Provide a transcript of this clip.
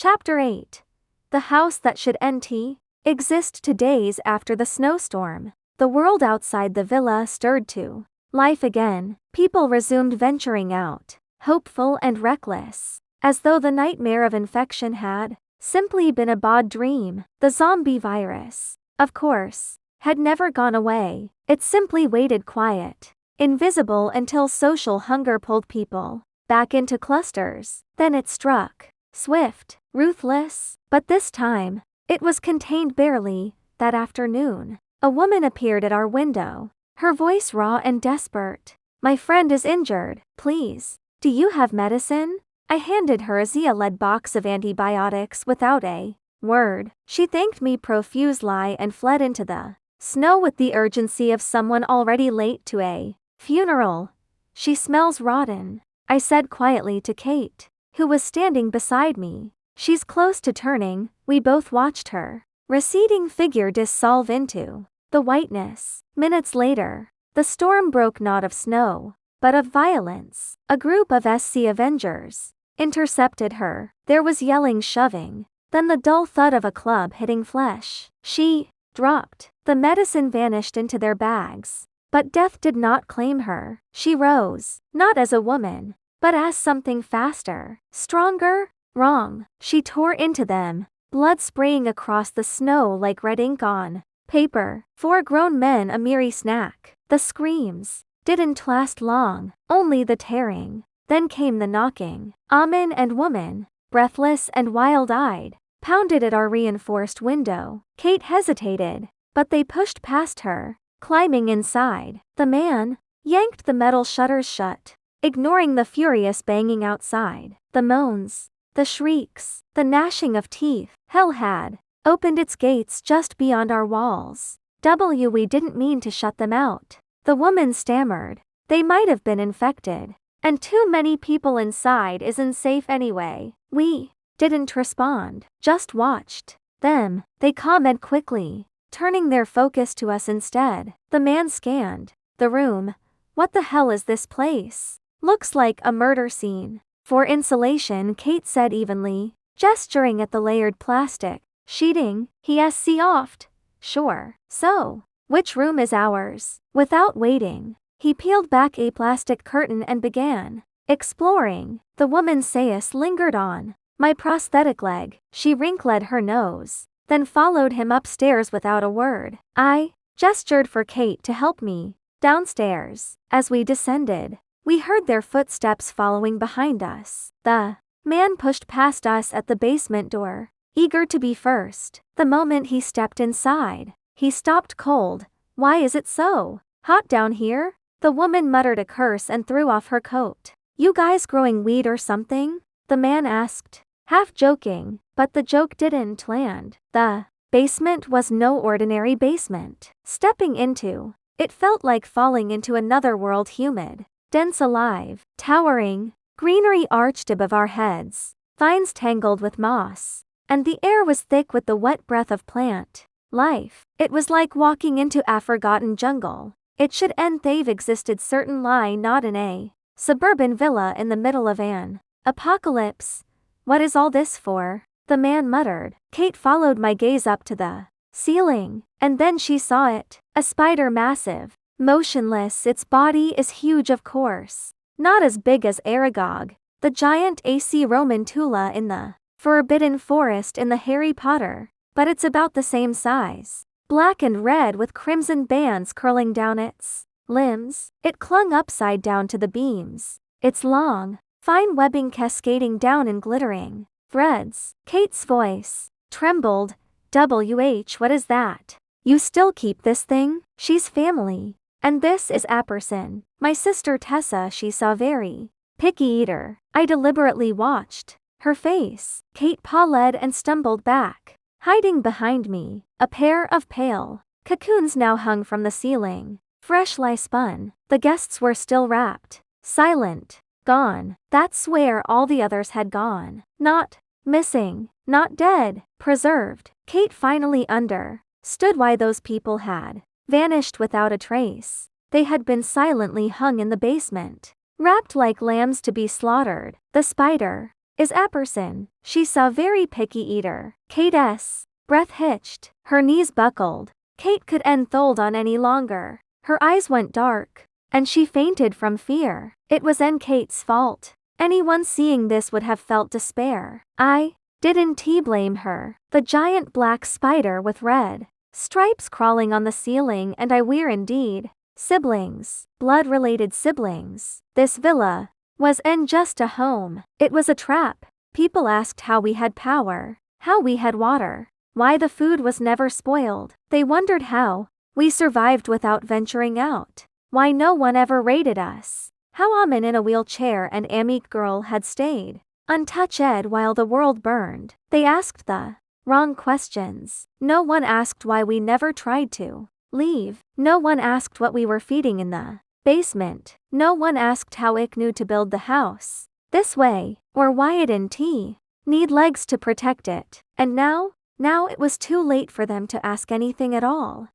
Chapter 8. The House That Should exist 2 days after the snowstorm. The world outside the villa stirred to life again. People resumed venturing out, hopeful and reckless, as though the nightmare of infection had simply been a bad dream. The zombie virus, of course, had never gone away. It simply waited quiet, invisible, until social hunger pulled people back into clusters. Then it struck, swift, ruthless, but this time, it was contained barely. That afternoon, a woman appeared at our window, her voice raw and desperate. "My friend is injured. Please, do you have medicine?" I handed her a Zia-led box of antibiotics without a word. She thanked me profusely and fled into the snow with the urgency of someone already late to a funeral. "She smells rotten," I said quietly to Kate, who was standing beside me. "She's close to turning." We both watched her receding figure dissolve into the whiteness. Minutes later, the storm broke not of snow, but of violence. A group of SC Avengers intercepted her. There was yelling, shoving, then the dull thud of a club hitting flesh. She dropped. The medicine vanished into their bags. But death did not claim her. She rose, not as a woman, but as something faster, stronger. Wrong. She tore into them, blood spraying across the snow like red ink on paper. 4 grown men, a mere snack. The screams didn't last long, only the tearing. Then came the knocking. A man and woman, breathless and wild-eyed, pounded at our reinforced window. Kate hesitated, but they pushed past her, climbing inside. The man yanked the metal shutters shut, ignoring the furious banging outside. The moans, the shrieks, the gnashing of teeth. Hell had opened its gates just beyond our walls. We didn't mean to shut them out. The woman stammered. They might have been infected. And too many people inside isn't safe anyway. We didn't respond, just watched them. They commented quickly, turning their focus to us instead. The man scanned the room. "What the hell is this place? Looks like a murder scene." "For insulation," Kate said evenly, gesturing at the layered plastic sheeting. He offed. "Sure. So, which room is ours?" Without waiting, he peeled back a plastic curtain and began exploring. The woman's sais lingered on my prosthetic leg. She wrinkled her nose, then followed him upstairs without a word. I gestured for Kate to help me downstairs. As we descended, we heard their footsteps following behind us. The man pushed past us at the basement door, eager to be first. The moment he stepped inside, he stopped cold. "Why is it so hot down here?" The woman muttered a curse and threw off her coat. "You guys growing weed or something?" the man asked, half joking, but the joke didn't land. The basement was no ordinary basement. Stepping into it felt like falling into another world, humid, dense, alive, towering. Greenery arched above our heads, vines tangled with moss, and the air was thick with the wet breath of plant life. It was like walking into a forgotten jungle. It should end. They've existed certain lie, not in a suburban villa in the middle of an apocalypse. "What is all this for?" the man muttered. Kate followed my gaze up to the ceiling, and then she saw it. A spider, massive, motionless. Its body is huge, of course. Not as big as Aragog, the giant AC Romantula in the Forbidden Forest in the Harry Potter, but it's about the same size. Black and red with crimson bands curling down its limbs. It clung upside down to the beams, its long, fine webbing cascading down in glittering threads. Kate's voice trembled. What is that? You still keep this thing?" "She's family. And this is Apperson, my sister Tessa. She's a very picky eater." I deliberately watched her face. Kate paused and stumbled back, hiding behind me. A pair of pale cocoons now hung from the ceiling, freshly spun. The guests were still wrapped, silent, gone. That's where all the others had gone. Not missing, not dead, preserved. Kate finally understood why those people had vanished without a trace. They had been silently hung in the basement, wrapped like lambs to be slaughtered. The spider is a person. She saw very picky eater. Kate's breath hitched. Her knees buckled. Kate could end hold on any longer. Her eyes went dark, and she fainted from fear. It was Kate's fault. Anyone seeing this would have felt despair. I didn't blame her. The giant black spider with red stripes crawling on the ceiling, and I were indeed siblings, blood-related siblings. This villa was just a home. It was a trap. People asked how we had power, how we had water, why the food was never spoiled. They wondered how we survived without venturing out, why no one ever raided us, how Amin in a wheelchair and Amik girl had stayed untouched while the world burned. They asked the wrong questions. No one asked why we never tried to leave. No one asked what we were feeding in the basement. No one asked how Ik knew to build the house this way, or why it didn't need legs to protect it. And now it was too late for them to ask anything at all.